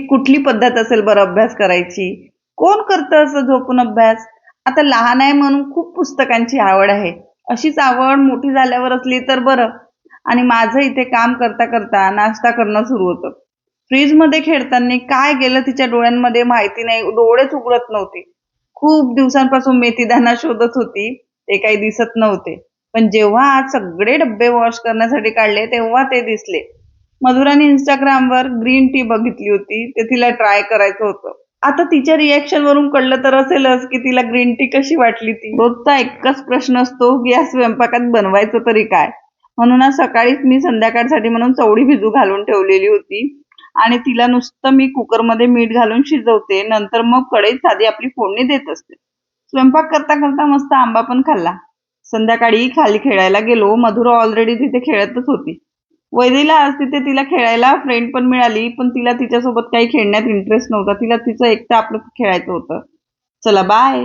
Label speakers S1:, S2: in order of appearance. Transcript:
S1: कुठली पद्धत असेल बरं अभ्यास करायची? कोण करतं असं झोपून अभ्यास? आता लहान आहे म्हणून खूप पुस्तकांची आवड आहे. अशीच आवड मोठी झाल्यावर असली तर बरं. आणि माझं इथे काम करता करता नाश्ता करणं सुरू होतं. फ्रीजमध्ये खेळताना काय गेलं तिच्या डोळ्यांमध्ये माहिती नाही. डोळेच उघडत नव्हते. खूप दिवसांपासून मेथीदाणा शोधत होती. ते काही दिसत नव्हते. पण जेव्हा आज सगळे डब्बे वॉश करण्यासाठी काढले, तेव्हा ते दिसले. मधुराने Instagramवर ग्रीन टी बघितली होती. ते तिला ट्राय करायचं होतं. आता तिच्या रिएक्शन वरून कळलं तर असेलच की तिला ग्रीन टी कशी वाटली ती. रोजचा एकच प्रश्न असतो की या स्वयंपाकात बनवायचं तरी काय? म्हणून आज सकाळीच मी संध्याकाळसाठी म्हणून चवळी भिजू घालून ठेवलेली होती आणि तिला नुसतं मी कुकरमध्ये मीठ घालून शिजवते. नंतर मग कढईत साधी आपली फोडणी देत असते. स्वयंपाक करता करता मस्त आंबा पण खाल्ला. संध्याकाळी खाली खेळायला गेलो. मधुरा ऑलरेडी तिथे खेळतच होती. वैदेहीला आज तिथे तिला खेळायला फ्रेंड पण मिळाली, पण तिला तिच्यासोबत काही खेळण्यात इंटरेस्ट नव्हता. तिला तिचं एकटं आपलं खेळायचं होतं. चला बाय.